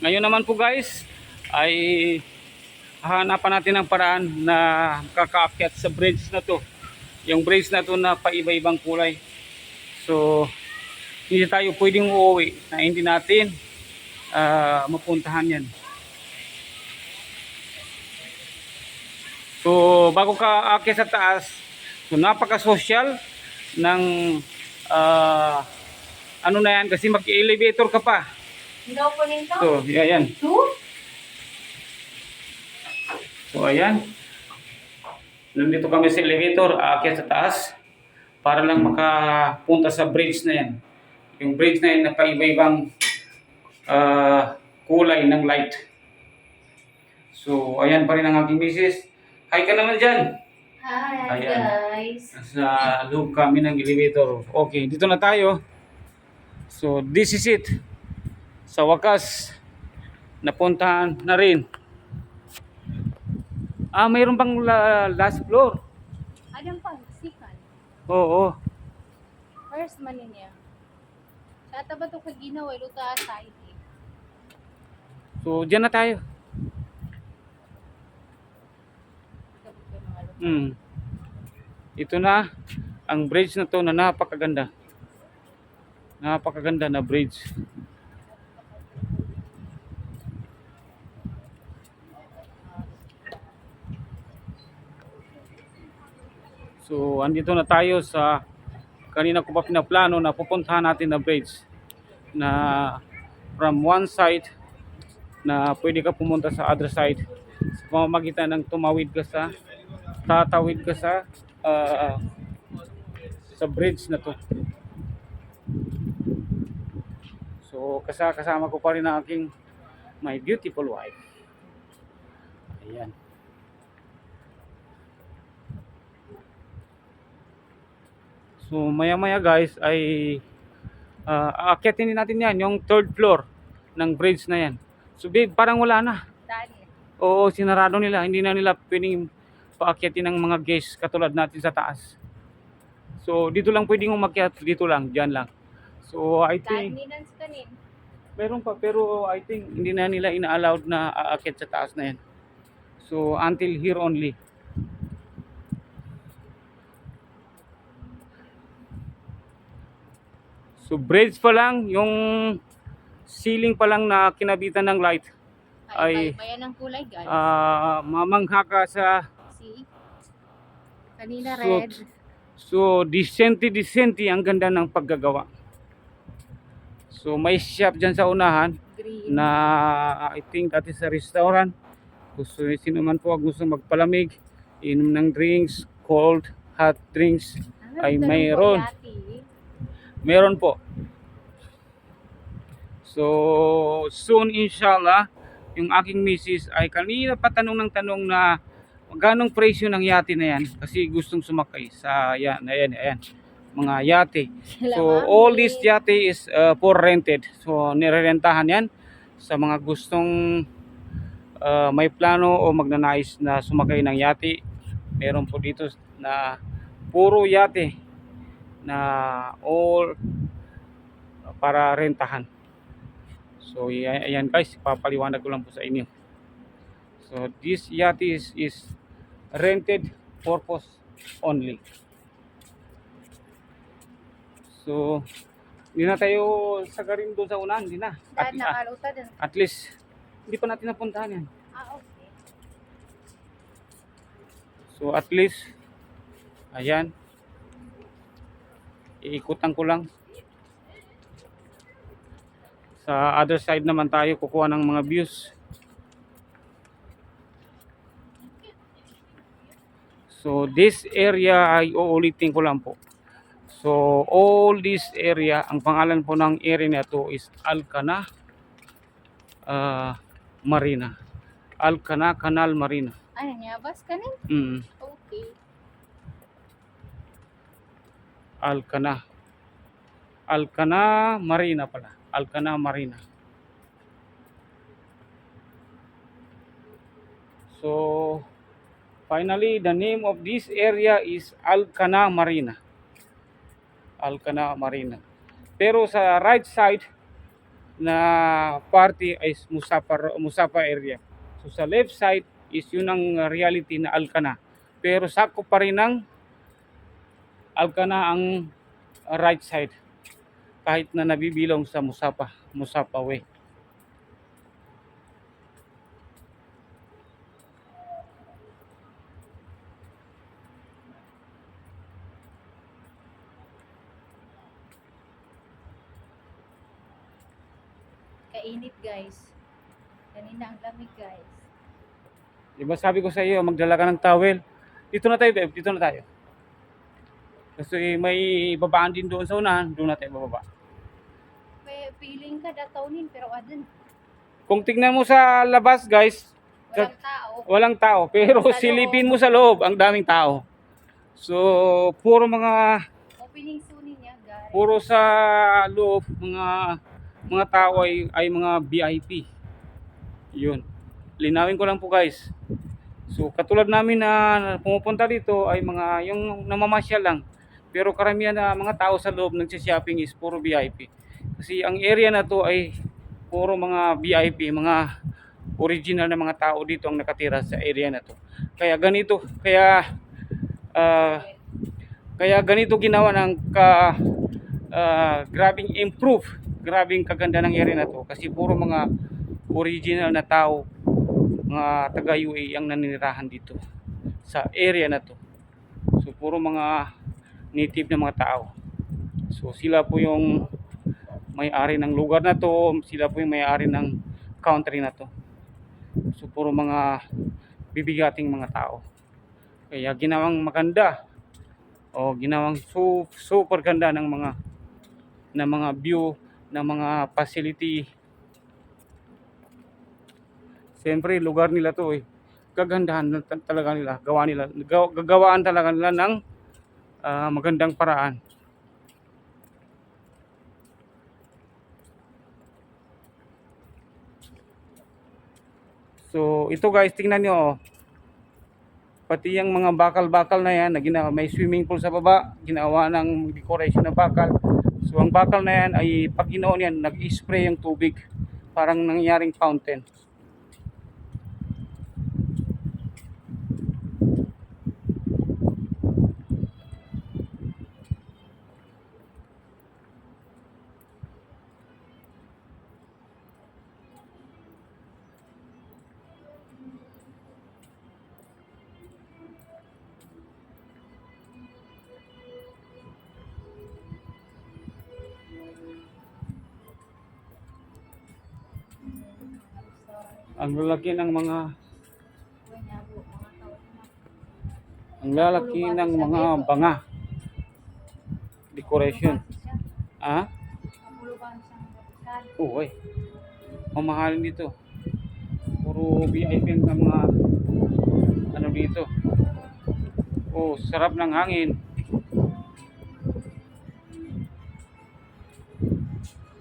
Ngayon naman po guys ay hahanapan natin ng paraan na kakaakyat sa bridge na to. Yung bridge na to na paiba-ibang kulay. So hindi tayo pwedeng uuwi na hindi natin mapuntahan yan. So bago ka aakyat sa taas, so napaka-social ng ano na yan kasi mag-elevator ka pa. Daw po nito? So, ayan. So, ayan. Nandito kami sa elevator, aakyat sa taas para lang makapunta sa bridge na yan. Yung bridge na yan na paiba-ibang kulay ng light. So, ayan pa rin ang aking misis. Hi ka naman dyan. Hi Ayan. guys. Nasa loob kami ng elevator. Okay, dito na tayo. So, this is it. Sa wakas, napuntahan na rin. Mayroon bang last floor? Adam pang sikan. Oo. First man niya. Kata ba ito kaginawa luta side eh. So, dyan na tayo. Ito na ang bridge na to na napakaganda. Napakaganda na bridge. So, andito na tayo sa kanina ko pa pinaplano na pupuntahan natin na bridge na from one side na pwede ka pumunta sa other side sa pamamagitan ng tatawid ka sa bridge na to. So kasama ko pa rin ang aking my beautiful wife. Ayan. So maya maya guys ay aakyatin din natin yan yung third floor ng bridge na yan. So babe, parang wala na. Dali. Oo, sinarado nila. Hindi na nila pwedeng paakyatin ng mga guests katulad natin sa taas. So dito lang pwedeng umakyat, dito lang, diyan lang. So I think Dali kanin. meron pa pero I think hindi na nila ina-allowed na aakyat sa taas na yan. So until here only. So bridge pa lang, yung ceiling pa lang na kinabitan ng light ay bayan ng kulay guys. mamangha ka sa See? Kanina so, red. so decente ang ganda ng paggagawa. So may shop dyan sa unahan Green. na I think that is a restaurant. Gusto sino man po gusto magpalamig, inom ng drinks, cold, hot drinks ay mayroon. Meron po. So soon inshallah, yung aking misis ay kanina pa tanong na magkano presyo ng yate na yan kasi gustong sumakay sa yan, ayan, mga yate. So all this yate is for rented. So nirerentahan yan sa mga gustong may plano o magnanais na sumakay ng yate. Meron po dito na puro yate na all para rentahan. So ayan guys, papaliwanag ko lang po sa inyo. So this yate is rented purpose only. So hindi na tayo sagarin doon sa unahan, hindi na. At least hindi pa natin napuntahan yan. Okay. So at least ayan, iikutan ko lang. Sa other side naman tayo kukuha ng mga views. So this area ay uulitin ko lang po. So all this area, ang pangalan po ng area na to is Alcana Marina. Alcana Canal Marina. Ano niya? Bas kanin? Okay. Alcana Marina pala. Alcana Marina. So finally the name of this area is Alcana Marina. Alcana Marina. Pero sa right side na party ay Musapa area. So sa left side is yun ang reality na Alcana. Pero sakop pa rin ng Alcana ang right side kahit na nabibilong sa Musapa Way. Kainit guys. Kanina ang lamig guys. Diba sabi ko sa iyo, magdala ka ng towel. Dito na tayo, babe. Dito na tayo. Kasi may babaan din doon sa unahan. Doon na tayo bababa. May feeling ka datawnin pero adun. Kung tingnan mo sa labas, guys, Walang tao. walang tao. Pero Sa loob. silipin mo sa loob, ang daming tao. So, puro mga, Opening soon niya guys. puro sa loob, mga tao ay mga VIP. Yun. Linawin ko lang po, guys. So, katulad namin na pumupunta dito ay mga yung namamasyal lang. Pero karamihan na mga tao sa loob nagsishopping is puro VIP. Kasi ang area na to ay puro mga VIP, mga original na mga tao dito ang nakatira sa area na to. Kaya ganito, kaya ganito ginawa ng grabing improve, grabing kaganda ng area na to kasi puro mga original na tao, mga taga UAE ang naninirahan dito sa area na to. So puro mga native na mga tao. So sila po yung may-ari ng lugar na to, sila po yung may-ari ng country na to. So puro mga bibigating mga tao. Kaya ginawang maganda o ginawang super ganda ng mga view, ng mga facility. Siyempre lugar nila to kagandahan talaga nila, gagawaan talaga nila ng magandang paraan. So ito guys, tingnan nyo pati yung mga bakal-bakal na yan na ginawa, may swimming pool sa baba, ginawa ng decoration na bakal. So ang bakal na yan ay pag ginaon yan, nag-spray yung tubig, parang nangyaring fountain. Ang lalaki ng mga banga decoration. Ah? Uy. Mamahalin dito. Puro VIP ng mga ano dito. Oh, sarap ng hangin.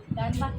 Denmark